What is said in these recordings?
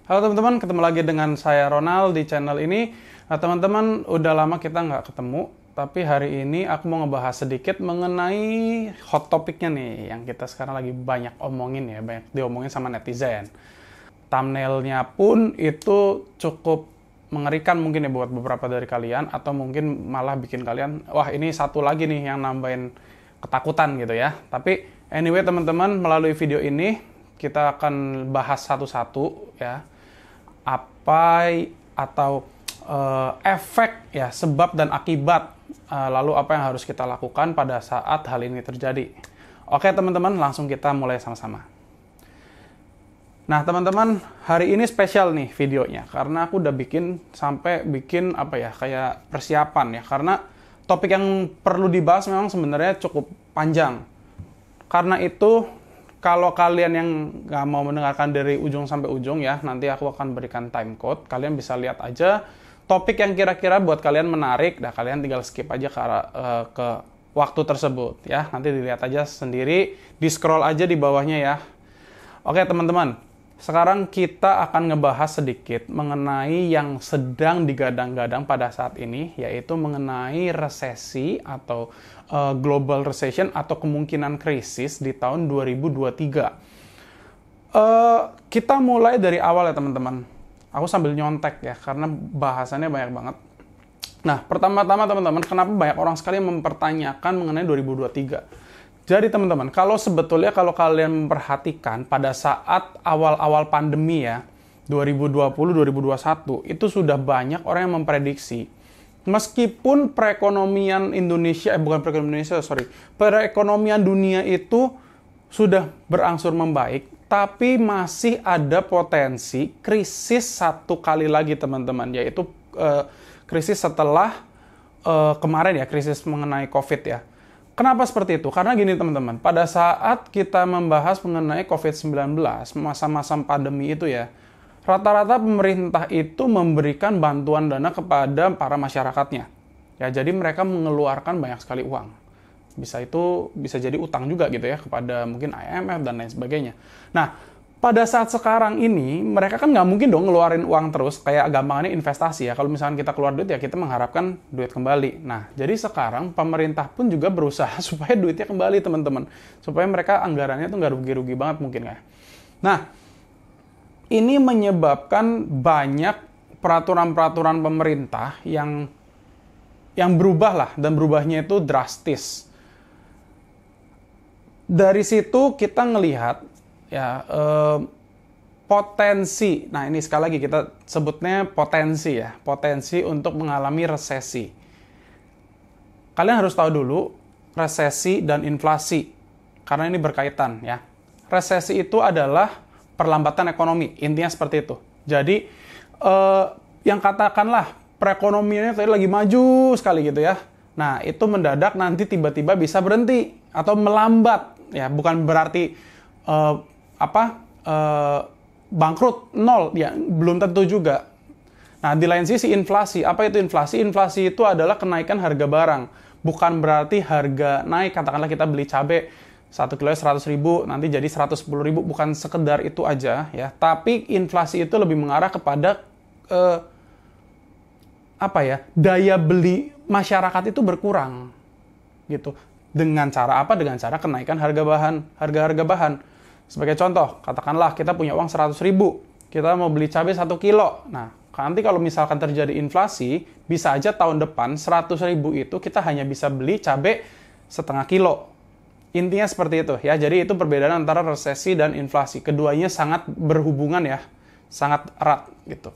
Halo teman-teman, ketemu lagi dengan saya Ronald di channel ini. Nah teman-teman, udah lama kita nggak ketemu, tapi hari ini aku mau ngebahas sedikit mengenai hot topiknya nih, yang kita sekarang lagi banyak omongin ya, banyak diomongin sama netizen. Thumbnailnya pun itu cukup mengerikan mungkin ya buat beberapa dari kalian, atau mungkin malah bikin kalian, wah ini satu lagi nih yang nambahin ketakutan gitu ya. Tapi anyway teman-teman, melalui video ini kita akan bahas satu-satu ya, apa atau efek ya, sebab dan akibat, lalu apa yang harus kita lakukan pada saat hal ini terjadi. Oke teman-teman, langsung kita mulai sama-sama. Nah teman-teman, hari ini spesial nih videonya, karena aku udah sampai bikin apa ya, kayak persiapan ya, karena topik yang perlu dibahas memang sebenarnya cukup panjang. Karena itu, kalau kalian yang nggak mau mendengarkan dari ujung sampai ujung ya, nanti aku akan berikan time code. Kalian bisa lihat aja topik yang kira-kira buat kalian menarik. Nah, kalian tinggal skip aja ke waktu tersebut ya. Nanti dilihat aja sendiri, di scroll aja di bawahnya ya. Oke teman-teman, sekarang kita akan ngebahas sedikit mengenai yang sedang digadang-gadang pada saat ini, yaitu mengenai resesi atau global recession atau kemungkinan krisis di tahun 2023. Kita mulai dari awal ya teman-teman. Aku sambil nyontek ya, karena bahasannya banyak banget. Nah, pertama-tama teman-teman, kenapa banyak orang sekali mempertanyakan mengenai 2023? Jadi teman-teman, kalau kalian memperhatikan pada saat awal-awal pandemi ya, 2020-2021, itu sudah banyak orang yang memprediksi, meskipun perekonomian perekonomian dunia itu sudah berangsur membaik, tapi masih ada potensi krisis satu kali lagi teman-teman, yaitu krisis setelah kemarin ya, krisis mengenai COVID ya. Kenapa seperti itu? Karena gini teman-teman, pada saat kita membahas mengenai COVID-19, masa-masa pandemi itu ya, rata-rata pemerintah itu memberikan bantuan dana kepada para masyarakatnya. Ya, jadi mereka mengeluarkan banyak sekali uang. Bisa jadi utang juga gitu ya, kepada mungkin IMF dan lain sebagainya. Nah, pada saat sekarang ini, mereka kan nggak mungkin dong ngeluarin uang terus, kayak gampangannya investasi ya. Kalau misalkan kita keluar duit ya kita mengharapkan duit kembali. Nah, jadi sekarang pemerintah pun juga berusaha supaya duitnya kembali teman-teman. Supaya mereka anggarannya tuh nggak rugi-rugi banget mungkin ya. Nah, ini menyebabkan banyak peraturan-peraturan pemerintah yang berubah lah, dan berubahnya itu drastis. Dari situ kita ngelihat ya, potensi, nah ini sekali lagi kita sebutnya potensi ya, potensi untuk mengalami resesi. Kalian harus tahu dulu resesi dan inflasi, karena ini berkaitan ya. Resesi itu adalah perlambatan ekonomi, intinya seperti itu. Jadi yang katakanlah perekonomiannya tadi lagi maju sekali gitu ya, nah itu mendadak nanti tiba-tiba bisa berhenti atau melambat ya, bukan berarti bangkrut, nol, ya belum tentu juga. Nah, di lain sisi inflasi, apa itu inflasi? Inflasi itu adalah kenaikan harga barang. Bukan berarti harga naik, katakanlah kita beli cabai 1 kilo 100.000, nanti jadi 110.000, bukan sekedar itu aja ya. Tapi inflasi itu lebih mengarah kepada daya beli masyarakat itu berkurang gitu. Dengan cara apa? Dengan cara kenaikan harga bahan. Sebagai contoh, katakanlah kita punya uang 100.000, kita mau beli cabai 1 kilo. Nah, nanti kalau misalkan terjadi inflasi, bisa aja tahun depan 100.000 itu kita hanya bisa beli cabai setengah kilo. Intinya seperti itu ya. Jadi itu perbedaan antara resesi dan inflasi. Keduanya sangat berhubungan ya, sangat erat gitu.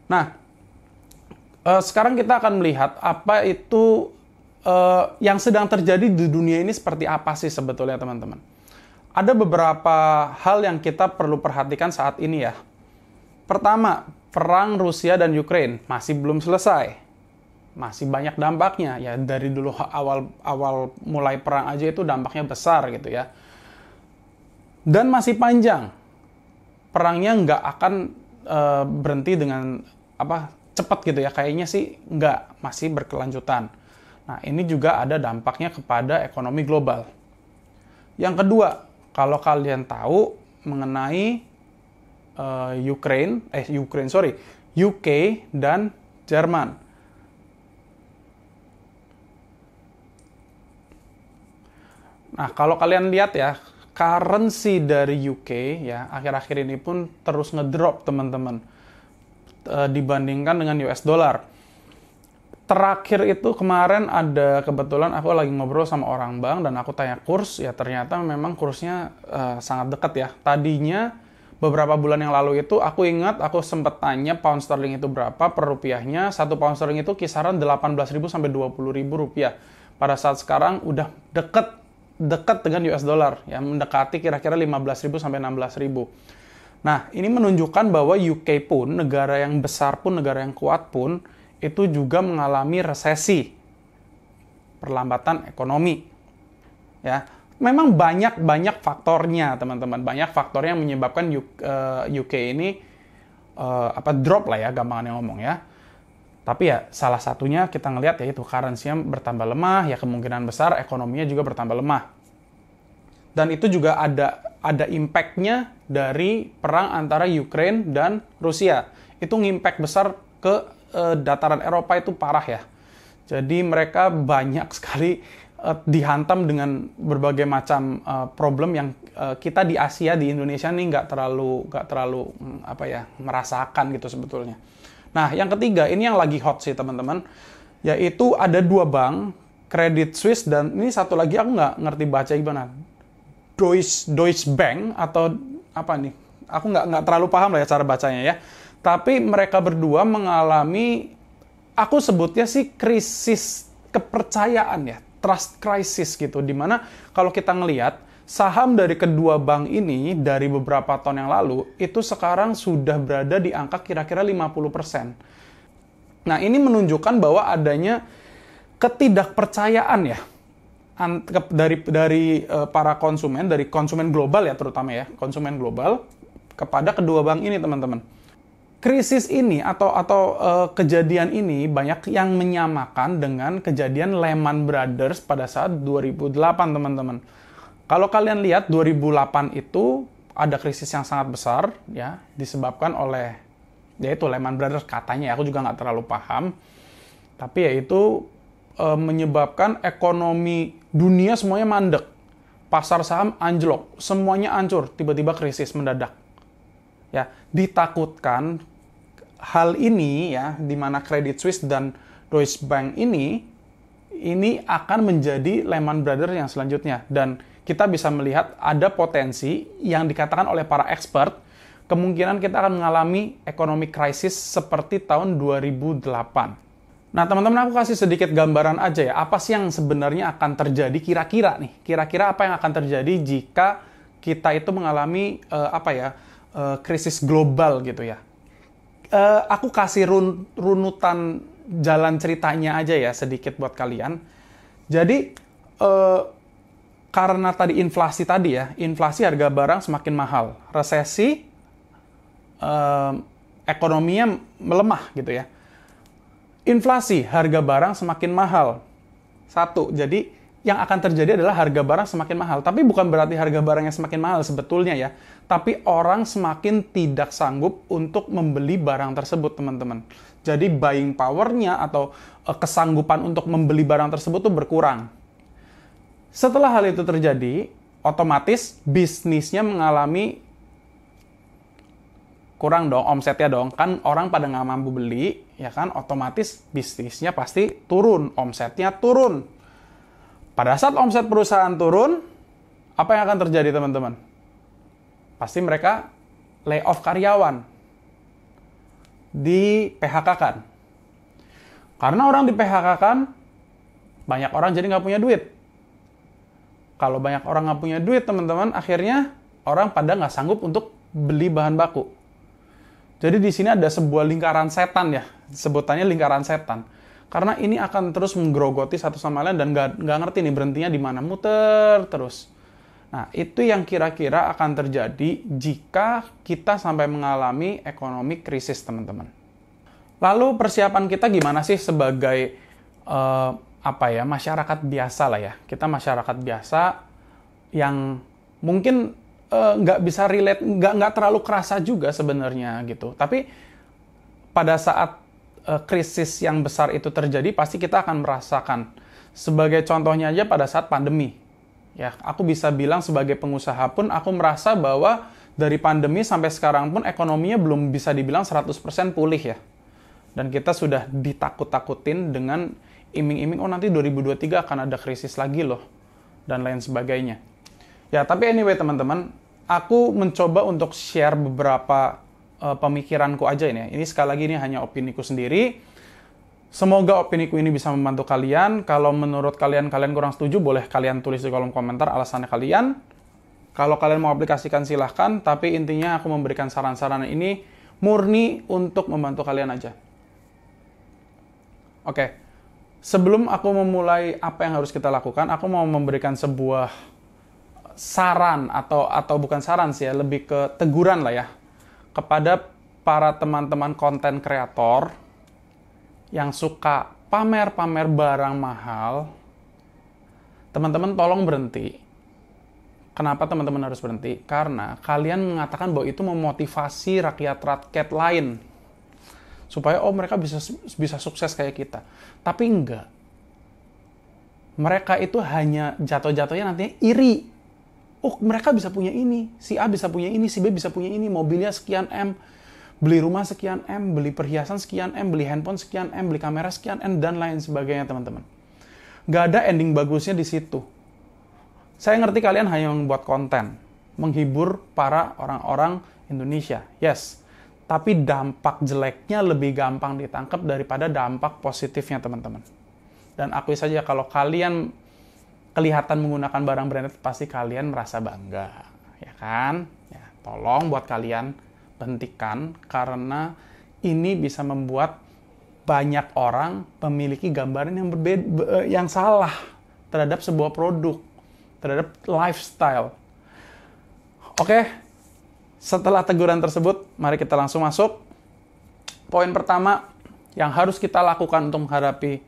Nah, sekarang kita akan melihat apa itu yang sedang terjadi di dunia ini seperti apa sih sebetulnya teman-teman. Ada beberapa hal yang kita perlu perhatikan saat ini ya. Pertama, perang Rusia dan Ukraina masih belum selesai. Masih banyak dampaknya ya, dari dulu awal mulai perang aja itu dampaknya besar gitu ya. Dan masih panjang. Perangnya nggak akan berhenti dengan cepat gitu ya. Kayaknya sih nggak, masih berkelanjutan. Nah, ini juga ada dampaknya kepada ekonomi global. Yang kedua, kalau kalian tahu mengenai UK dan Jerman. Nah, kalau kalian lihat ya, currency dari UK ya akhir-akhir ini pun terus ngedrop teman-teman dibandingkan dengan US dollar. Terakhir itu kemarin ada kebetulan aku lagi ngobrol sama orang bank dan aku tanya kurs, ya ternyata memang kursnya sangat dekat ya. Tadinya beberapa bulan yang lalu itu aku ingat aku sempat tanya pound sterling itu berapa per rupiahnya. 1 pound sterling itu kisaran 18.000 sampai 20.000 rupiah. Pada saat sekarang udah dekat dengan US dollar, yang mendekati kira-kira 15.000 sampai 16.000. Nah, ini menunjukkan bahwa UK pun, negara yang besar pun, negara yang kuat pun, itu juga mengalami resesi, perlambatan ekonomi. Ya, memang banyak faktornya, teman-teman. Banyak faktor yang menyebabkan UK ini drop lah ya, gampangannya ngomong ya. Tapi ya salah satunya kita ngelihat yaitu currency-nya bertambah lemah, ya kemungkinan besar ekonominya juga bertambah lemah. Dan itu juga ada impact-nya dari perang antara Ukraine dan Rusia. Itu ngimpact besar ke dataran Eropa, itu parah ya. Jadi mereka banyak sekali dihantam dengan berbagai macam problem yang kita di Asia, di Indonesia nih nggak terlalu merasakan gitu sebetulnya. Nah, yang ketiga, ini yang lagi hot sih teman-teman, yaitu ada 2 bank, Credit Suisse dan ini satu lagi aku nggak ngerti baca gimana, Deutsche Bank atau apa nih, aku nggak terlalu paham lah ya cara bacanya ya. Tapi mereka berdua mengalami, aku sebutnya sih krisis kepercayaan ya, trust crisis gitu, dimana kalau kita ngelihat saham dari kedua bank ini dari beberapa tahun yang lalu, itu sekarang sudah berada di angka kira-kira 50%. Nah, ini menunjukkan bahwa adanya ketidakpercayaan ya, dari para konsumen, dari konsumen global ya terutama ya, konsumen global, kepada kedua bank ini teman-teman. Krisis ini atau kejadian ini banyak yang menyamakan dengan kejadian Lehman Brothers pada saat 2008 teman-teman. Kalau kalian lihat 2008 itu ada krisis yang sangat besar ya, disebabkan oleh yaitu Lehman Brothers katanya, aku juga nggak terlalu paham, tapi yaitu menyebabkan ekonomi dunia semuanya mandek, pasar saham anjlok, semuanya hancur, tiba-tiba krisis mendadak. Ya, ditakutkan hal ini ya, di mana Credit Suisse dan Deutsche Bank ini akan menjadi Lehman Brothers yang selanjutnya, dan kita bisa melihat ada potensi yang dikatakan oleh para expert, kemungkinan kita akan mengalami economic crisis seperti tahun 2008. Nah, teman-teman, aku kasih sedikit gambaran aja ya, apa sih yang sebenarnya akan terjadi kira-kira nih. Kira-kira apa yang akan terjadi jika kita itu mengalami krisis global gitu ya. Aku kasih runutan jalan ceritanya aja ya sedikit buat kalian. Jadi karena tadi inflasi tadi ya, inflasi harga barang semakin mahal, resesi, ekonominya melemah gitu ya. Inflasi, harga barang semakin mahal. Satu, jadi yang akan terjadi adalah harga barang semakin mahal. Tapi bukan berarti harga barangnya semakin mahal sebetulnya ya. Tapi orang semakin tidak sanggup untuk membeli barang tersebut, teman-teman. Jadi buying power-nya atau kesanggupan untuk membeli barang tersebut tuh berkurang. Setelah hal itu terjadi, otomatis bisnisnya mengalami kurang dong, omsetnya dong. Kan orang pada nggak mampu beli, ya kan, otomatis bisnisnya pasti turun, omsetnya turun. Pada saat omset perusahaan turun, apa yang akan terjadi teman-teman? Pasti mereka lay off karyawan, di PHK-kan. Karena orang di PHK-kan, banyak orang jadi nggak punya duit. Kalau banyak orang nggak punya duit, teman-teman, akhirnya orang pada nggak sanggup untuk beli bahan baku. Jadi di sini ada sebuah lingkaran setan ya, sebutannya lingkaran setan. Karena ini akan terus menggerogoti satu sama lain dan nggak ngerti nih berhentinya di mana, muter terus. Nah, itu yang kira-kira akan terjadi jika kita sampai mengalami ekonomi krisis, teman-teman. Lalu persiapan kita gimana sih sebagai masyarakat biasa lah ya. Kita masyarakat biasa yang mungkin nggak bisa relate, nggak terlalu kerasa juga sebenarnya gitu. Tapi pada saat krisis yang besar itu terjadi, pasti kita akan merasakan. Sebagai contohnya aja pada saat pandemi. Ya, aku bisa bilang sebagai pengusaha pun aku merasa bahwa dari pandemi sampai sekarang pun ekonominya belum bisa dibilang 100% pulih ya. Dan kita sudah ditakut-takutin dengan iming-iming, oh nanti 2023 akan ada krisis lagi loh. Dan lain sebagainya. Ya, tapi anyway teman-teman, aku mencoba untuk share beberapa pemikiranku aja ini. Ini sekali lagi ini hanya opiniku sendiri. Semoga opiniku ini bisa membantu kalian. Kalau menurut kalian kurang setuju, boleh kalian tulis di kolom komentar alasannya kalian. Kalau kalian mau aplikasikan silahkan, tapi intinya aku memberikan saran-saran ini murni untuk membantu kalian aja. Oke, sebelum aku memulai apa yang harus kita lakukan, aku mau memberikan sebuah saran atau bukan saran sih ya, lebih ke teguran lah ya, kepada para teman-teman konten kreator yang suka pamer-pamer barang mahal. Teman-teman tolong berhenti. Kenapa teman-teman harus berhenti? Karena kalian mengatakan bahwa itu memotivasi rakyat-rakyat lain supaya mereka bisa sukses kayak kita. Tapi enggak. Mereka itu hanya jatuh-jatuhnya nantinya iri. Oh, mereka bisa punya ini, si A bisa punya ini, si B bisa punya ini, mobilnya sekian M, beli rumah sekian M, beli perhiasan sekian M, beli handphone sekian M, beli kamera sekian M, dan lain sebagainya, teman-teman. Nggak ada ending bagusnya di situ. Saya ngerti kalian hanya membuat konten, menghibur para orang-orang Indonesia. Yes, tapi dampak jeleknya lebih gampang ditangkap daripada dampak positifnya, teman-teman. Dan akui saja kalau kalian kelihatan menggunakan barang branded, pasti kalian merasa bangga. Ya kan? Ya, tolong buat kalian hentikan, karena ini bisa membuat banyak orang memiliki gambaran yang berbeda, yang salah terhadap sebuah produk, terhadap lifestyle. Oke, setelah teguran tersebut, mari kita langsung masuk. Poin pertama yang harus kita lakukan untuk menghadapi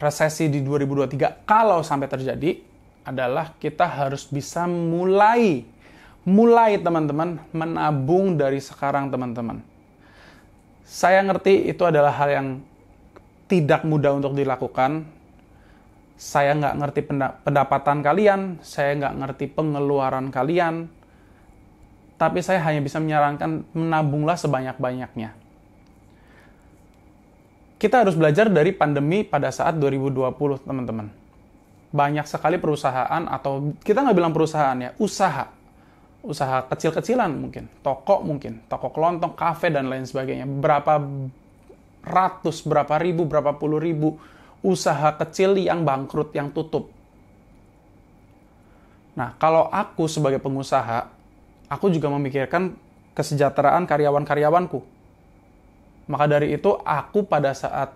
resesi di 2023 kalau sampai terjadi adalah kita harus bisa mulai teman-teman menabung dari sekarang, teman-teman. Saya ngerti itu adalah hal yang tidak mudah untuk dilakukan. Saya nggak ngerti pendapatan kalian, saya nggak ngerti pengeluaran kalian, tapi saya hanya bisa menyarankan menabunglah sebanyak-banyaknya. Kita harus belajar dari pandemi pada saat 2020, teman-teman. Banyak sekali perusahaan, atau kita nggak bilang perusahaan ya, usaha kecil-kecilan mungkin, toko kelontong, kafe, dan lain sebagainya. Berapa ratus, berapa ribu, berapa puluh ribu usaha kecil yang bangkrut, yang tutup. Nah, kalau aku sebagai pengusaha, aku juga memikirkan kesejahteraan karyawan-karyawanku. Maka dari itu, aku pada saat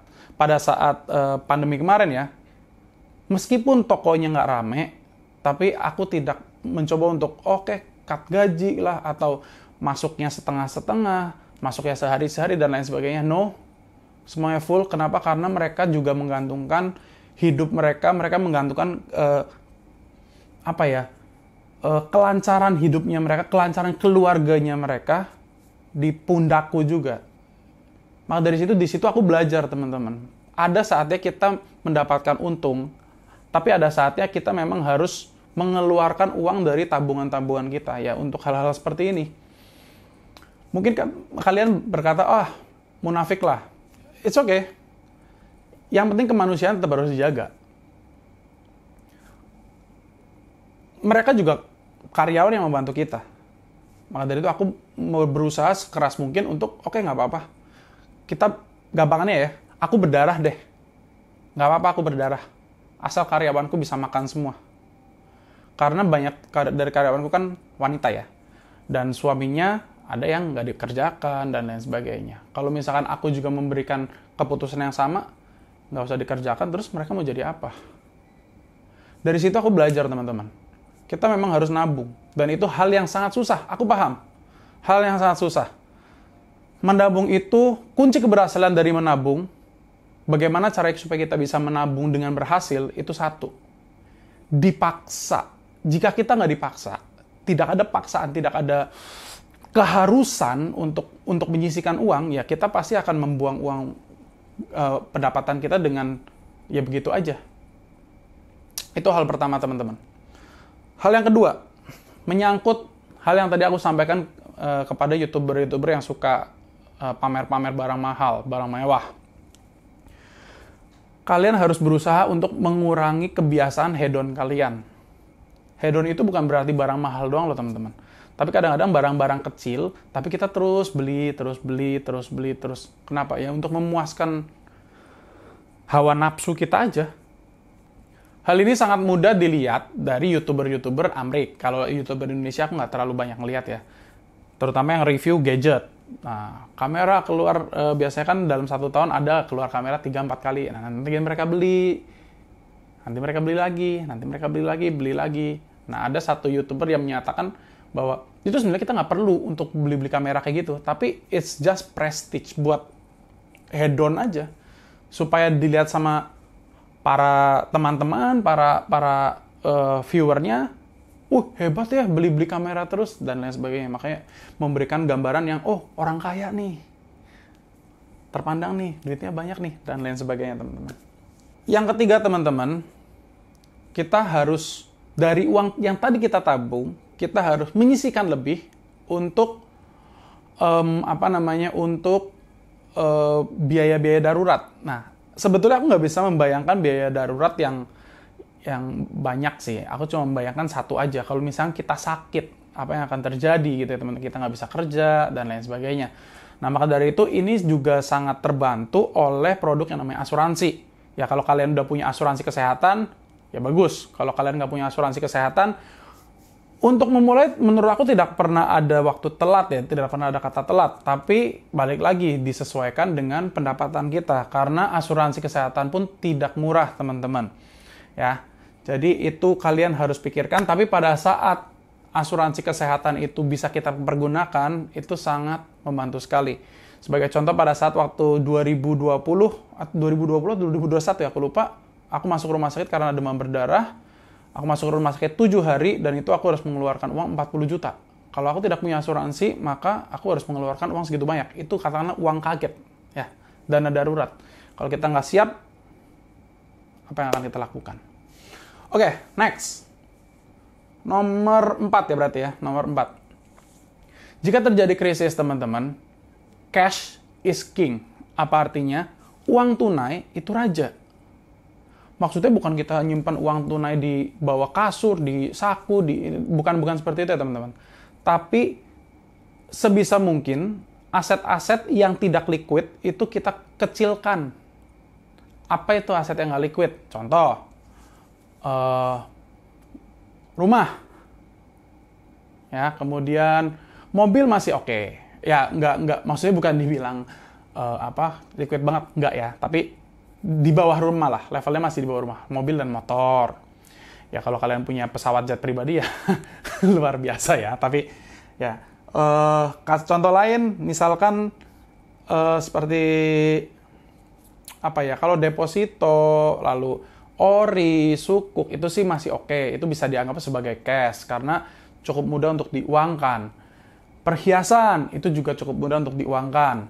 pandemi kemarin ya, meskipun tokonya nggak rame, tapi aku tidak mencoba untuk cut gaji lah, atau masuknya setengah-setengah, masuknya sehari-sehari, dan lain sebagainya. No, semuanya full. Kenapa? Karena mereka juga menggantungkan hidup mereka menggantungkan kelancaran hidupnya mereka, kelancaran keluarganya mereka di pundakku juga. Maka dari situ aku belajar, teman-teman. Ada saatnya kita mendapatkan untung, tapi ada saatnya kita memang harus mengeluarkan uang dari tabungan-tabungan kita ya untuk hal-hal seperti ini. Mungkin kalian berkata, munafik lah. It's okay. Yang penting kemanusiaan tetap harus dijaga. Mereka juga karyawan yang membantu kita. Maka dari itu aku mau berusaha sekeras mungkin untuk, nggak apa-apa. Kita gampangannya ya, aku berdarah deh. Nggak apa-apa aku berdarah. Asal karyawanku bisa makan semua. Karena banyak dari karyawanku kan wanita ya. Dan suaminya ada yang nggak dikerjakan dan lain sebagainya. Kalau misalkan aku juga memberikan keputusan yang sama, nggak usah dikerjakan, terus mereka mau jadi apa? Dari situ aku belajar, teman-teman. Kita memang harus nabung. Dan itu hal yang sangat susah. Aku paham. Hal yang sangat susah. Menabung itu, kunci keberhasilan dari menabung, bagaimana cara supaya kita bisa menabung dengan berhasil, itu satu. Dipaksa. Jika kita nggak dipaksa, tidak ada paksaan, tidak ada keharusan untuk menyisihkan uang, ya kita pasti akan membuang uang pendapatan kita dengan ya begitu aja. Itu hal pertama, teman-teman. Hal yang kedua, menyangkut hal yang tadi aku sampaikan kepada YouTuber-YouTuber yang suka pamer-pamer barang mahal, barang mewah. Kalian harus berusaha untuk mengurangi kebiasaan hedon kalian. Hedon itu bukan berarti barang mahal doang loh, teman-teman. Tapi kadang-kadang barang-barang kecil, tapi kita terus beli. Kenapa? Ya untuk memuaskan hawa nafsu kita aja. Hal ini sangat mudah dilihat dari YouTuber-YouTuber Amrik. Kalau YouTuber Indonesia aku nggak terlalu banyak ngeliat ya. Terutama yang review gadget. Nah, kamera keluar, biasanya kan dalam 1 tahun ada keluar kamera 3-4 kali. Nah, nanti mereka beli. Nanti mereka beli lagi. Nanti mereka beli lagi. Nah, ada satu YouTuber yang menyatakan bahwa itu sebenarnya kita nggak perlu untuk beli-beli kamera kayak gitu. Tapi it's just prestige buat hedon aja. Supaya dilihat sama para teman-teman, para viewernya, hebat ya beli-beli kamera terus dan lain sebagainya. Makanya memberikan gambaran yang orang kaya nih, terpandang nih, duitnya banyak nih dan lain sebagainya, teman-teman. Yang ketiga, teman-teman, kita harus dari uang yang tadi kita tabung, kita harus menyisihkan lebih untuk untuk biaya-biaya darurat. Nah, sebetulnya aku nggak bisa membayangkan biaya darurat yang banyak sih. Aku cuma membayangkan satu aja. Kalau misalnya kita sakit, apa yang akan terjadi gitu ya, teman-teman. Kita nggak bisa kerja, dan lain sebagainya. Nah, maka dari itu, ini juga sangat terbantu oleh produk yang namanya asuransi. Ya, kalau kalian udah punya asuransi kesehatan, ya bagus. Kalau kalian nggak punya asuransi kesehatan, untuk memulai, menurut aku tidak pernah ada waktu telat ya, tidak pernah ada kata telat. Tapi balik lagi, disesuaikan dengan pendapatan kita. Karena asuransi kesehatan pun tidak murah, teman-teman. Ya, jadi itu kalian harus pikirkan. Tapi pada saat asuransi kesehatan itu bisa kita pergunakan, itu sangat membantu sekali. Sebagai contoh, pada saat waktu 2020 atau 2021 ya, aku lupa. Aku masuk rumah sakit karena demam berdarah. Aku masuk rumah sakit 7 hari, dan itu aku harus mengeluarkan uang 40 juta. Kalau aku tidak punya asuransi, maka aku harus mengeluarkan uang segitu banyak. Itu katakanlah uang kaget, ya, dana darurat. Kalau kita nggak siap, apa yang akan kita lakukan? Oke, next. Nomor 4 ya berarti ya, nomor 4. Jika terjadi krisis, teman-teman, cash is king. Apa artinya? Uang tunai itu raja. Maksudnya bukan kita nyimpan uang tunai di bawah kasur, di saku, bukan seperti itu ya, teman-teman. Tapi sebisa mungkin aset-aset yang tidak liquid itu kita kecilkan. Apa itu aset yang nggak liquid? Contoh, rumah. Ya, kemudian mobil masih oke. Ya, nggak, maksudnya bukan dibilang liquid banget, nggak ya. Tapi di bawah rumah lah, levelnya masih di bawah rumah. Mobil dan motor. Ya kalau kalian punya pesawat jet pribadi ya luar biasa ya. Tapi ya contoh lain misalkan seperti apa ya? Kalau deposito, lalu ori, sukuk itu sih masih oke. Itu bisa dianggap sebagai cash karena cukup mudah untuk diuangkan. Perhiasan itu juga cukup mudah untuk diuangkan.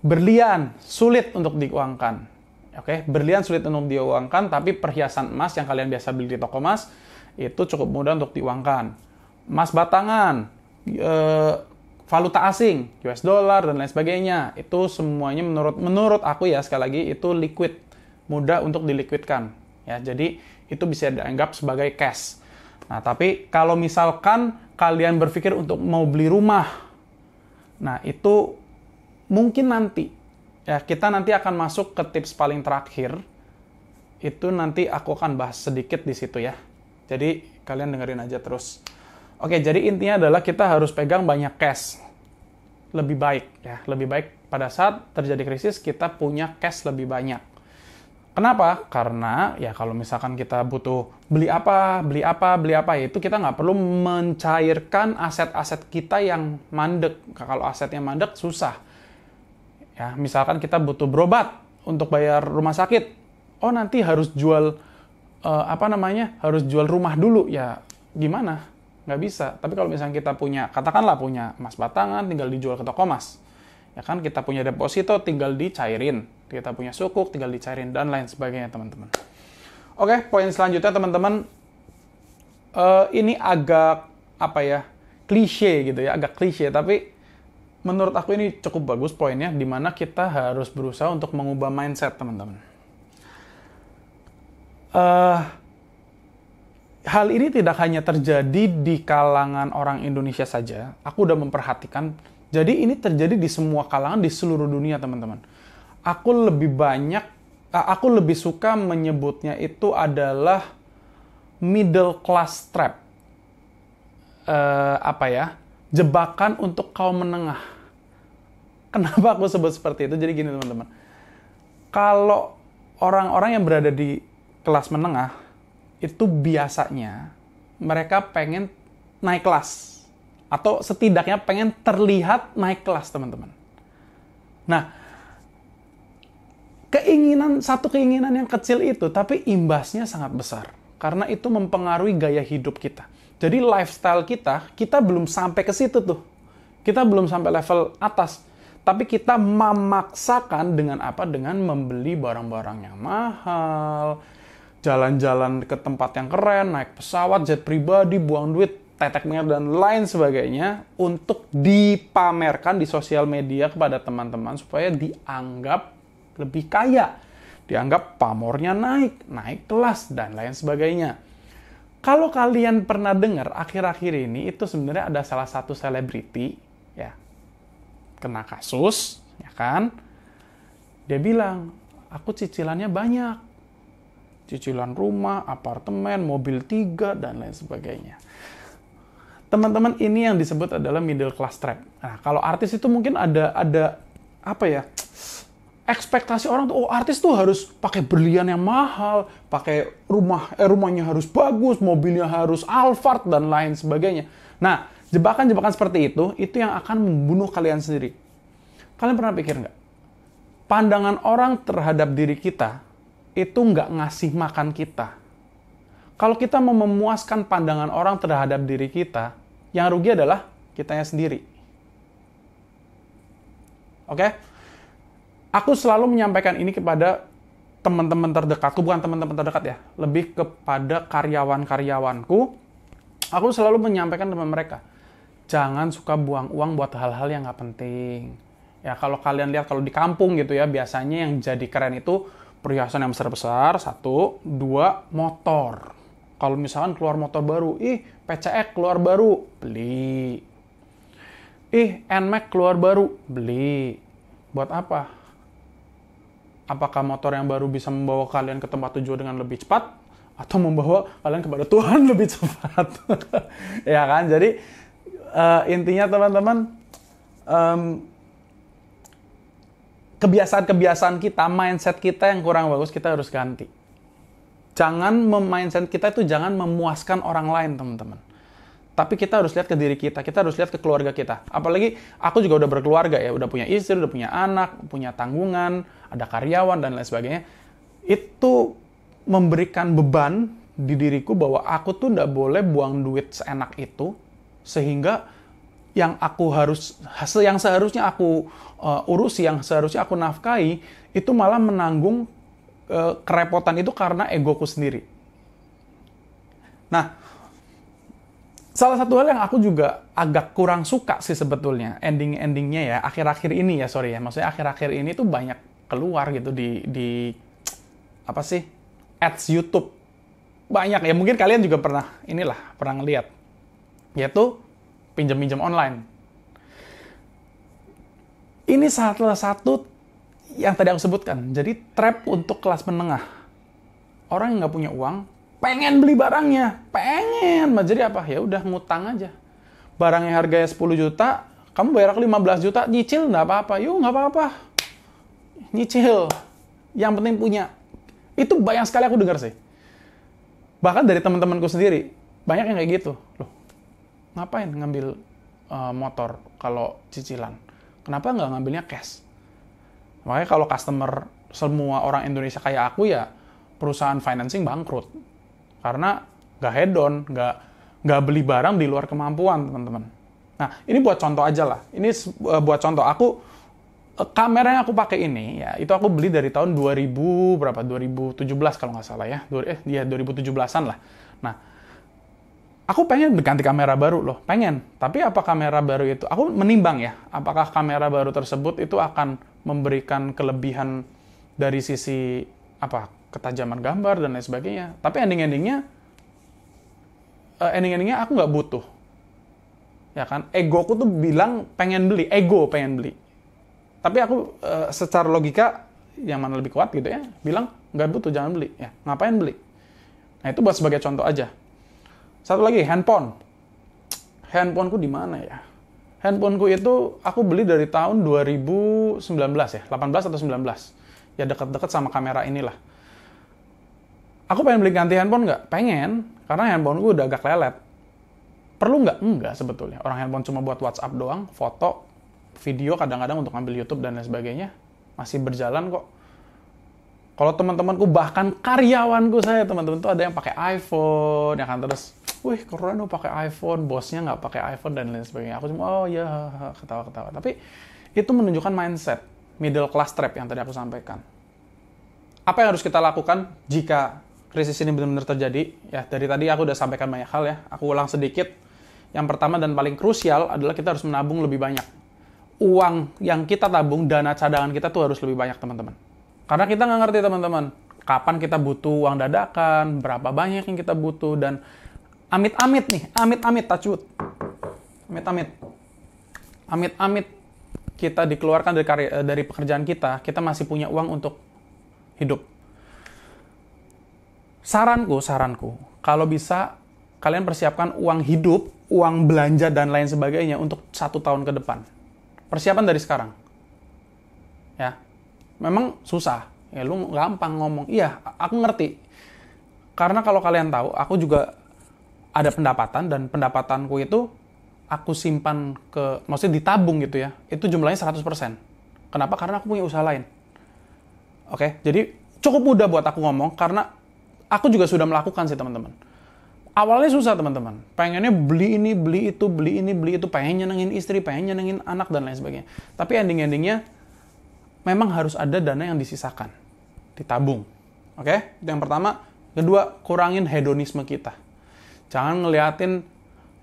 Berlian sulit untuk diuangkan. Oke, berlian sulit untuk diuangkan, tapi perhiasan emas yang kalian biasa beli di toko emas itu cukup mudah untuk diuangkan. Emas batangan, valuta asing, US dollar dan lain sebagainya, itu semuanya menurut aku ya, sekali lagi itu liquid, mudah untuk diliquidkan. Ya, jadi itu bisa dianggap sebagai cash. Nah, tapi kalau misalkan kalian berpikir untuk mau beli rumah, nah itu mungkin nanti. Ya, kita nanti akan masuk ke tips paling terakhir. Itu nanti aku akan bahas sedikit di situ ya. Jadi, kalian dengerin aja terus. Oke, jadi intinya adalah kita harus pegang banyak cash. Lebih baik ya, lebih baik pada saat terjadi krisis kita punya cash lebih banyak. Kenapa? Karena ya kalau misalkan kita butuh beli apa, ya itu kita nggak perlu mencairkan aset-aset kita yang mandek. Kalau asetnya mandek susah. Ya, misalkan kita butuh berobat untuk bayar rumah sakit. Oh, nanti harus jual harus jual rumah dulu. Ya, gimana? Nggak bisa. Tapi kalau misalnya kita punya, katakanlah punya emas batangan, tinggal dijual ke toko emas. Ya kan, kita punya deposito, tinggal dicairin. Kita punya sukuk, tinggal dicairin, dan lain sebagainya, teman-teman. Oke, poin selanjutnya, teman-teman. Ini agak, klise gitu ya, agak klise. Tapi menurut aku ini cukup bagus poinnya, di mana kita harus berusaha untuk mengubah mindset, teman-teman. Hal ini tidak hanya terjadi di kalangan orang Indonesia saja. Aku udah memperhatikan. Jadi ini terjadi di semua kalangan di seluruh dunia, teman-teman. Aku lebih suka menyebutnya itu adalah middle class trap. Jebakan untuk kaum menengah. Kenapa aku sebut seperti itu? Jadi gini, teman-teman. Kalau orang-orang yang berada di kelas menengah, itu biasanya mereka pengen naik kelas. Atau setidaknya pengen terlihat naik kelas, teman-teman. Nah, satu keinginan yang kecil itu, tapi imbasnya sangat besar. Karena itu mempengaruhi gaya hidup kita. Jadi lifestyle kita belum sampai ke situ tuh. Kita belum sampai level atas. Tapi kita memaksakan dengan apa? Dengan membeli barang-barang yang mahal, jalan-jalan ke tempat yang keren, naik pesawat, jet pribadi, buang duit, tetek minyak, dan lain sebagainya untuk dipamerkan di sosial media kepada teman-teman supaya dianggap lebih kaya. Dianggap pamornya naik kelas, dan lain sebagainya. Kalau kalian pernah dengar akhir-akhir ini, itu sebenarnya ada salah satu selebriti, ya, kena kasus, ya kan? Dia bilang, aku cicilannya banyak. Cicilan rumah, apartemen, mobil 3, dan lain sebagainya. Teman-teman, ini yang disebut adalah middle class trap. Nah, kalau artis itu mungkin ada ekspektasi orang tuh, artis tuh harus pakai berlian yang mahal, pakai rumahnya harus bagus, mobilnya harus Alphard, dan lain sebagainya. Nah, jebakan-jebakan seperti itu yang akan membunuh kalian sendiri. Kalian pernah pikir nggak? Pandangan orang terhadap diri kita itu nggak ngasih makan kita. Kalau kita mau memuaskan pandangan orang terhadap diri kita, yang rugi adalah kitanya sendiri. Oke? Aku selalu menyampaikan ini kepada teman-teman terdekatku, bukan teman-teman terdekat ya, lebih kepada karyawan-karyawanku. Aku selalu menyampaikan kepada mereka, jangan suka buang uang buat hal-hal yang nggak penting. Ya, kalau kalian lihat, kalau di kampung gitu ya, biasanya yang jadi keren itu perhiasan yang besar-besar, 1, 2, motor. Kalau misalkan keluar motor baru, PCX keluar baru, beli. NMAX keluar baru, beli. Buat apa? Apakah motor yang baru bisa membawa kalian ke tempat tujuan dengan lebih cepat? Atau membawa kalian kepada Tuhan lebih cepat? Ya kan? Jadi, intinya teman-teman, kebiasaan-kebiasaan kita, mindset kita yang kurang bagus, kita harus ganti. Mindset kita itu jangan memuaskan orang lain, teman-teman. Tapi kita harus lihat ke diri kita harus lihat ke keluarga kita. Apalagi aku juga udah berkeluarga ya, udah punya istri, udah punya anak, punya tanggungan, ada karyawan, dan lain sebagainya. Itu memberikan beban di diriku bahwa aku tuh nggak boleh buang duit seenak itu, sehingga yang seharusnya aku urusi, yang seharusnya aku nafkahi, itu malah menanggung kerepotan itu karena egoku sendiri. Nah, salah satu hal yang aku juga agak kurang suka sih sebetulnya, endingnya ya, akhir-akhir ini ya, maksudnya akhir-akhir ini tuh banyak keluar gitu di ads YouTube. Banyak ya, mungkin kalian juga pernah ngeliat, yaitu pinjam-pinjam online. Ini salah satu yang tadi aku sebutkan, jadi trap untuk kelas menengah. Orang yang nggak punya uang, pengen beli barangnya, jadi apa? Ya udah ngutang aja. Barang yang harganya 10 juta, kamu bayar aku 15 juta, nyicil nggak apa-apa. Yuk, nggak apa-apa. Nyicil. Yang penting punya. Itu banyak sekali aku dengar sih. Bahkan dari teman-temanku sendiri, banyak yang kayak gitu. Loh, ngapain ngambil motor kalau cicilan? Kenapa nggak ngambilnya cash? Makanya kalau customer semua orang Indonesia kayak aku ya, perusahaan financing bangkrut. Karena nggak hedon, nggak beli barang di luar kemampuan, teman-teman. Nah, ini buat contoh aja lah. Ini buat contoh. Kamera yang aku pakai ini, ya, itu aku beli dari tahun 2017 kalau nggak salah ya. 2017-an lah. Nah, aku pengen ganti kamera baru loh, pengen. Tapi apa kamera baru itu? Aku menimbang ya, apakah kamera baru tersebut itu akan memberikan kelebihan dari sisi ketajaman gambar dan lain sebagainya. Tapi ending-endingnya aku nggak butuh. Ya kan? Egoku tuh bilang pengen beli. Tapi aku secara logika yang mana lebih kuat gitu ya, bilang nggak butuh, jangan beli. Ya, ngapain beli? Nah, itu buat sebagai contoh aja. Satu lagi, handphone. Handphoneku di mana ya? Handphoneku itu aku beli dari tahun 2019 ya, 18 atau 19. Ya dekat-dekat sama kamera inilah. Aku pengen beli ganti handphone nggak? Pengen, karena handphoneku udah agak lelet. Perlu nggak? Enggak sebetulnya. Orang handphone cuma buat WhatsApp doang, foto, video kadang-kadang untuk ngambil YouTube dan lain sebagainya. Masih berjalan kok. Kalau teman-temanku, bahkan karyawanku saya, teman-teman tuh ada yang pakai iPhone, ya kan, terus, wih keren lu pakai iPhone, bosnya nggak pakai iPhone dan lain sebagainya. Aku cuma, oh ya, ketawa-ketawa. Tapi itu menunjukkan mindset, middle class trap yang tadi aku sampaikan. Apa yang harus kita lakukan jika krisis ini benar-benar terjadi? Ya, dari tadi aku udah sampaikan banyak hal ya, aku ulang sedikit. Yang pertama dan paling krusial adalah kita harus menabung lebih banyak. Uang yang kita tabung, dana cadangan kita tuh harus lebih banyak, teman-teman. Karena kita nggak ngerti, teman-teman, kapan kita butuh uang dadakan, berapa banyak yang kita butuh, dan amit-amit nih, amit-amit, touch wood. Amit-amit kita dikeluarkan dari pekerjaan kita masih punya uang untuk hidup. Saranku, kalau bisa, kalian persiapkan uang hidup, uang belanja, dan lain sebagainya untuk 1 tahun ke depan. Persiapan dari sekarang. Ya, memang susah. Ya, lu gampang ngomong. Iya, aku ngerti. Karena kalau kalian tahu, aku juga ada pendapatan, dan pendapatanku itu aku simpan maksudnya ditabung gitu ya. Itu jumlahnya 100%. Kenapa? Karena aku punya usaha lain. Oke, jadi cukup mudah buat aku ngomong, karena aku juga sudah melakukan sih, teman-teman. Awalnya susah, teman-teman. Pengennya beli ini, beli itu, pengen nyenengin istri, pengen nyenengin anak, dan lain sebagainya. Tapi ending-endingnya memang harus ada dana yang disisakan, ditabung. Oke? Itu yang pertama. Kedua, kurangin hedonisme kita. Jangan ngeliatin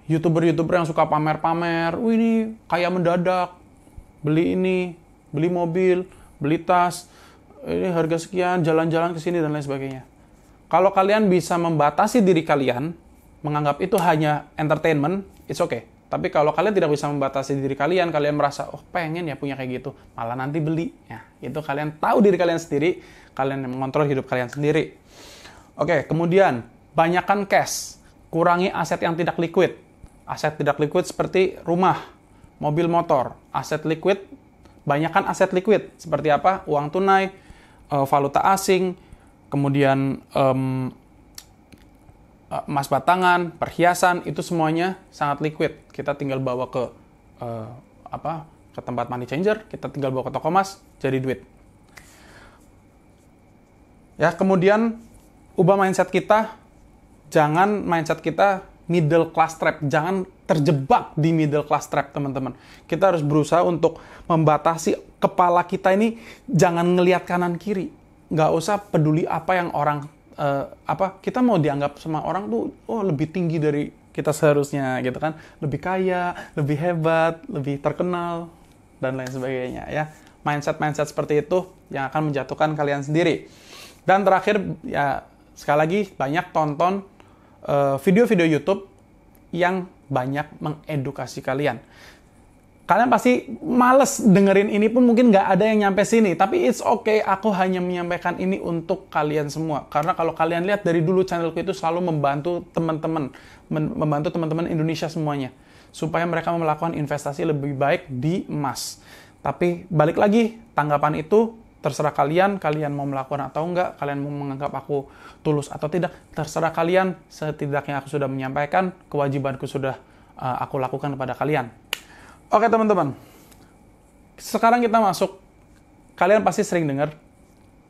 YouTuber yang suka pamer-pamer, ini kaya mendadak, beli ini, beli mobil, beli tas, ini harga sekian, jalan-jalan ke sini, dan lain sebagainya. Kalau kalian bisa membatasi diri kalian, menganggap itu hanya entertainment, it's okay. Tapi kalau kalian tidak bisa membatasi diri kalian merasa, oh pengen ya punya kayak gitu, malah nanti beli. Ya, itu kalian tahu diri kalian sendiri, kalian yang mengontrol hidup kalian sendiri. Oke, kemudian, banyakkan cash. Kurangi aset yang tidak liquid. Aset tidak liquid seperti rumah, mobil, motor. Aset liquid, banyakkan aset liquid. Seperti apa? Uang tunai, valuta asing, kemudian emas batangan, perhiasan, itu semuanya sangat liquid. Kita tinggal bawa ke tempat money changer, kita tinggal bawa ke toko emas, jadi duit. Ya, kemudian ubah mindset kita. Jangan mindset kita middle class trap. Jangan terjebak di middle class trap, teman-teman. Kita harus berusaha untuk membatasi kepala kita ini, jangan ngelihat kanan kiri. Nggak usah peduli apa yang orang kita mau dianggap sama orang tuh lebih tinggi dari kita seharusnya gitu kan, lebih kaya, lebih hebat, lebih terkenal, dan lain sebagainya ya. Mindset seperti itu yang akan menjatuhkan kalian sendiri. Dan terakhir ya, sekali lagi, banyak tonton video-video YouTube yang banyak mengedukasi kalian. Kalian pasti males dengerin ini pun, mungkin nggak ada yang nyampe sini. Tapi it's okay, aku hanya menyampaikan ini untuk kalian semua. Karena kalau kalian lihat dari dulu, channelku itu selalu membantu teman-teman Indonesia semuanya. Supaya mereka melakukan investasi lebih baik di emas. Tapi balik lagi, tanggapan itu terserah kalian mau melakukan atau enggak, kalian mau menganggap aku tulus atau tidak, terserah kalian. Setidaknya aku sudah menyampaikan, kewajibanku sudah aku lakukan kepada kalian. Oke teman-teman, sekarang kita masuk, kalian pasti sering dengar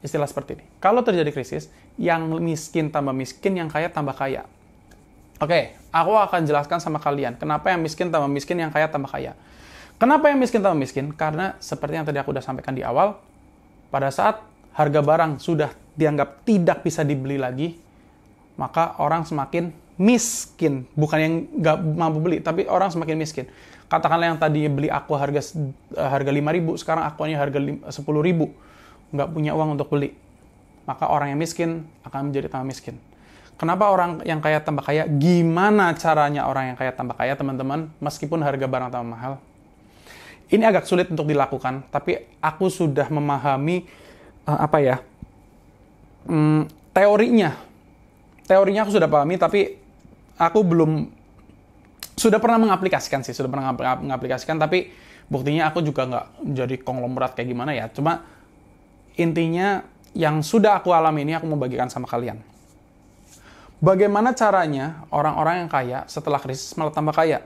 istilah seperti ini. Kalau terjadi krisis, yang miskin tambah miskin, yang kaya tambah kaya. Oke, aku akan jelaskan sama kalian kenapa yang miskin tambah miskin, yang kaya tambah kaya. Kenapa yang miskin tambah miskin? Karena seperti yang tadi aku udah sampaikan di awal, pada saat harga barang sudah dianggap tidak bisa dibeli lagi, maka orang semakin miskin. Bukan yang nggak mampu beli, tapi orang semakin miskin. Katakanlah yang tadi beli aqua harga 5.000, sekarang aquanya harga 10.000. Nggak punya uang untuk beli. Maka orang yang miskin akan menjadi tambah miskin. Kenapa orang yang kaya tambah kaya? Gimana caranya orang yang kaya tambah kaya, teman-teman? Meskipun harga barang tambah mahal. Ini agak sulit untuk dilakukan, tapi aku sudah memahami teorinya. Teorinya aku sudah pahami, tapi aku belum sudah pernah mengaplikasikan, tapi buktinya aku juga nggak jadi konglomerat kayak gimana ya. Cuma intinya yang sudah aku alami ini aku mau bagikan sama kalian. Bagaimana caranya orang-orang yang kaya setelah krisis malah tambah kaya?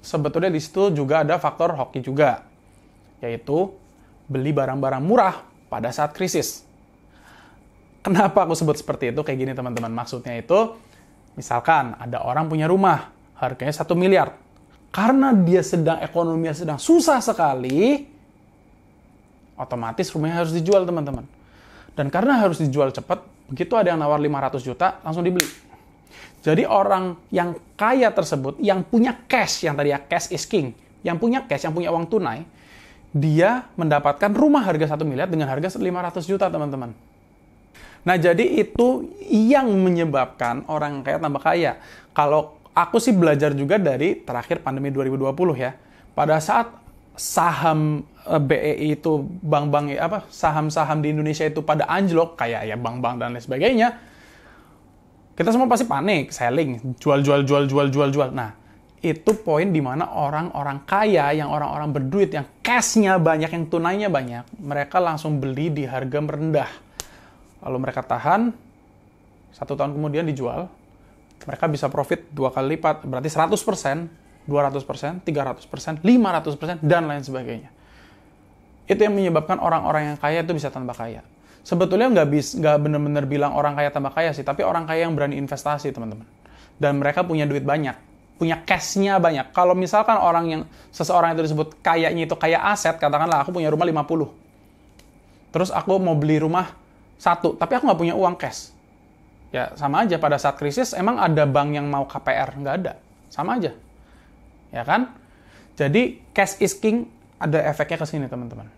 Sebetulnya di situ juga ada faktor hoki juga, yaitu beli barang-barang murah pada saat krisis. Kenapa aku sebut seperti itu? Kayak gini teman-teman, maksudnya itu, misalkan ada orang punya rumah, harganya 1 miliar. Karena dia ekonominya sedang susah sekali, otomatis rumahnya harus dijual teman-teman. Dan karena harus dijual cepat, begitu ada yang nawar 500 juta, langsung dibeli. Jadi orang yang kaya tersebut, yang punya cash, yang tadi ya cash is king, yang punya cash, yang punya uang tunai, dia mendapatkan rumah harga 1 miliar dengan harga 500 juta, teman-teman. Nah, jadi itu yang menyebabkan orang kaya tambah kaya. Kalau aku sih belajar juga dari terakhir pandemi 2020 ya. Pada saat saham BEI itu, saham-saham di Indonesia itu pada anjlok, kayak ya bank-bank dan lain sebagainya, kita semua pasti panik, selling, jual. Nah, itu poin di mana orang-orang kaya, yang orang-orang berduit, yang cash-nya banyak, yang tunainya banyak, mereka langsung beli di harga merendah. Lalu mereka tahan, 1 tahun kemudian dijual, mereka bisa profit 2 kali lipat, berarti 100%, 200%, 300%, 500%, dan lain sebagainya. Itu yang menyebabkan orang-orang yang kaya itu bisa tambah kaya. Sebetulnya nggak benar-benar bilang orang kaya tambah kaya sih, tapi orang kaya yang berani investasi, teman-teman. Dan mereka punya duit banyak, punya cash-nya banyak. Kalau misalkan seseorang itu disebut kayanya itu kaya aset, katakanlah aku punya rumah 50. Terus aku mau beli rumah 1, tapi aku nggak punya uang cash. Ya sama aja, pada saat krisis emang ada bank yang mau KPR? Nggak ada. Sama aja. Ya kan? Jadi cash is king, ada efeknya ke sini, teman-teman.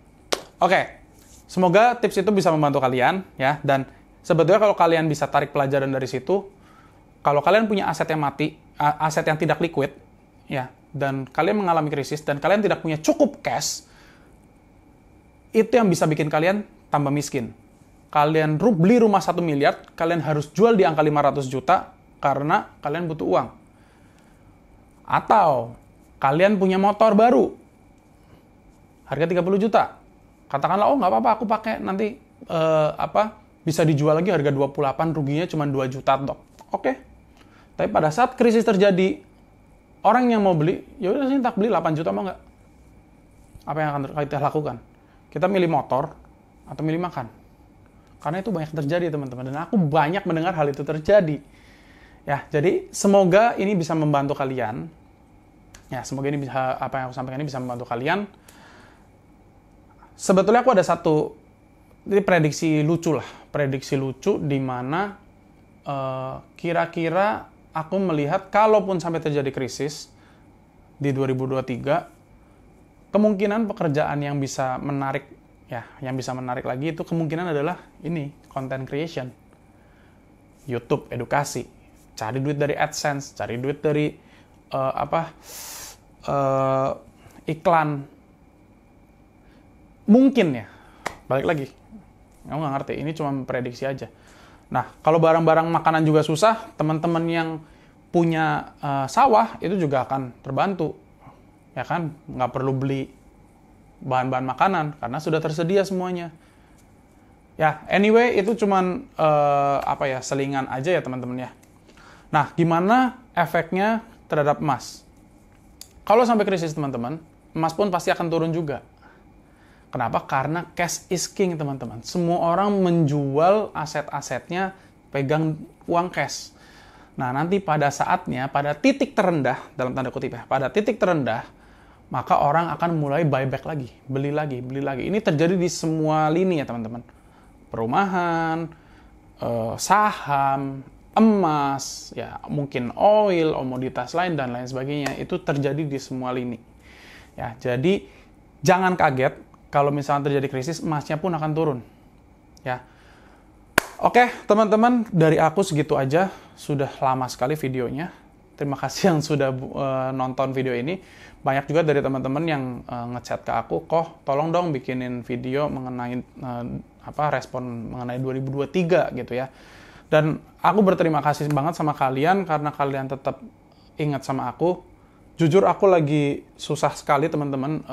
Oke. Semoga tips itu bisa membantu kalian, ya. Dan sebetulnya kalau kalian bisa tarik pelajaran dari situ, kalau kalian punya aset yang mati, aset yang tidak liquid, ya, dan kalian mengalami krisis, dan kalian tidak punya cukup cash, itu yang bisa bikin kalian tambah miskin. Kalian beli rumah 1 miliar, kalian harus jual di angka 500 juta, karena kalian butuh uang. Atau, kalian punya motor baru, harga 30 juta. Katakanlah, oh nggak apa-apa, aku pakai nanti bisa dijual lagi harga 28, ruginya cuma 2 juta, dok. Oke. Tapi pada saat krisis terjadi, orang yang mau beli, ya udah sih, tak beli 8 juta, mau nggak? Apa yang akan kita lakukan? Kita milih motor atau milih makan? Karena itu banyak terjadi, teman-teman. Dan aku banyak mendengar hal itu terjadi. Ya, jadi semoga ini bisa membantu kalian. Ya, semoga ini bisa, apa yang aku sampaikan ini bisa membantu kalian. Sebetulnya aku ada ini prediksi lucu di mana kira-kira aku melihat kalaupun sampai terjadi krisis di 2023, kemungkinan pekerjaan yang bisa menarik lagi itu kemungkinan adalah ini, content creation, YouTube, edukasi, cari duit dari AdSense, cari duit dari iklan. Mungkin ya, balik lagi, aku nggak ngerti, ini cuma prediksi aja. Nah, kalau barang-barang makanan juga susah, teman-teman yang punya sawah itu juga akan terbantu, ya kan? Nggak perlu beli bahan-bahan makanan, karena sudah tersedia semuanya. Ya, anyway, itu cuman selingan aja ya teman-teman ya. Nah, gimana efeknya terhadap emas? Kalau sampai krisis teman-teman, emas pun pasti akan turun juga. Kenapa? Karena cash is king, teman-teman. Semua orang menjual aset-asetnya, pegang uang cash. Nah, nanti pada saatnya, pada titik terendah, dalam tanda kutip ya, pada titik terendah, maka orang akan mulai buyback lagi, beli lagi, beli lagi. Ini terjadi di semua lini ya teman-teman. Perumahan, saham, emas, ya mungkin oil, komoditas lain, dan lain sebagainya. Itu terjadi di semua lini. Ya, jadi jangan kaget kalau misalnya terjadi krisis, emasnya pun akan turun. Ya. Oke, teman-teman, dari aku segitu aja. Sudah lama sekali videonya. Terima kasih yang sudah nonton video ini. Banyak juga dari teman-teman yang ngechat ke aku, "Kok, tolong dong bikinin video mengenai respon mengenai 2023 gitu ya." Dan aku berterima kasih banget sama kalian karena kalian tetap ingat sama aku. Jujur aku lagi susah sekali, teman-teman.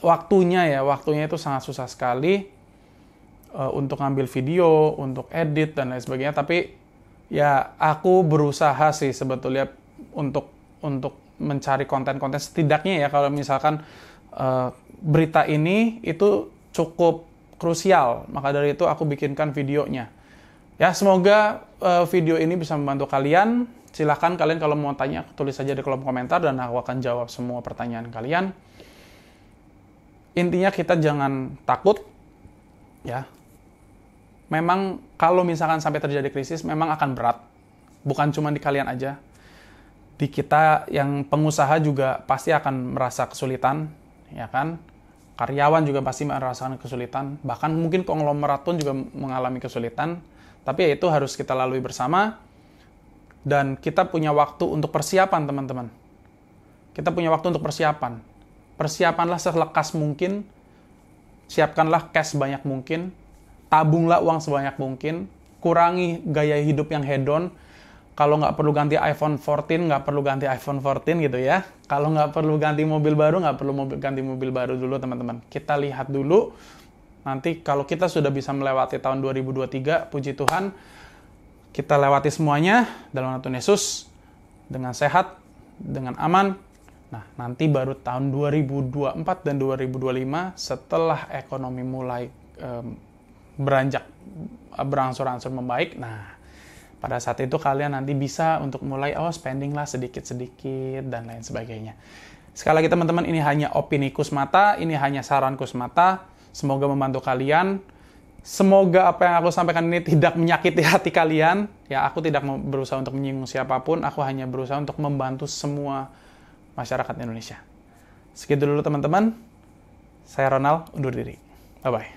Waktunya itu sangat susah sekali. Untuk ngambil video, untuk edit, dan lain sebagainya. Tapi ya aku berusaha sih sebetulnya untuk mencari konten-konten setidaknya ya kalau misalkan berita ini itu cukup krusial. Maka dari itu aku bikinkan videonya. Ya semoga video ini bisa membantu kalian. Silahkan kalian kalau mau tanya tulis saja di kolom komentar dan aku akan jawab semua pertanyaan kalian. Intinya kita jangan takut ya. Memang kalau misalkan sampai terjadi krisis, memang akan berat. Bukan cuma di kalian aja. Di kita yang pengusaha juga pasti akan merasa kesulitan, ya kan? Karyawan juga pasti merasakan kesulitan. Bahkan mungkin konglomerat pun juga mengalami kesulitan. Tapi ya itu harus kita lalui bersama. Dan kita punya waktu untuk persiapan, teman-teman. Kita punya waktu untuk persiapan. Persiapanlah selekas mungkin. Siapkanlah cash sebanyak mungkin. Tabunglah uang sebanyak mungkin, kurangi gaya hidup yang hedon. Kalau nggak perlu ganti iPhone 14, nggak perlu ganti iPhone 14 gitu ya. Kalau nggak perlu ganti mobil baru, nggak perlu ganti mobil baru dulu teman-teman. Kita lihat dulu, nanti kalau kita sudah bisa melewati tahun 2023, puji Tuhan, kita lewati semuanya dalam nama Tuhan Yesus, dengan sehat, dengan aman. Nah, nanti baru tahun 2024 dan 2025, setelah ekonomi mulai beranjak berangsur-angsur membaik. Nah, pada saat itu kalian nanti bisa untuk mulai spending lah sedikit-sedikit dan lain sebagainya. Sekali lagi teman-teman, ini hanya opiniku semata, ini hanya saranku semata. Semoga membantu kalian. Semoga apa yang aku sampaikan ini tidak menyakiti hati kalian. Ya, aku tidak mau berusaha untuk menyinggung siapapun, aku hanya berusaha untuk membantu semua masyarakat Indonesia. Segitu dulu teman-teman. Saya Ronald, undur diri. Bye-bye.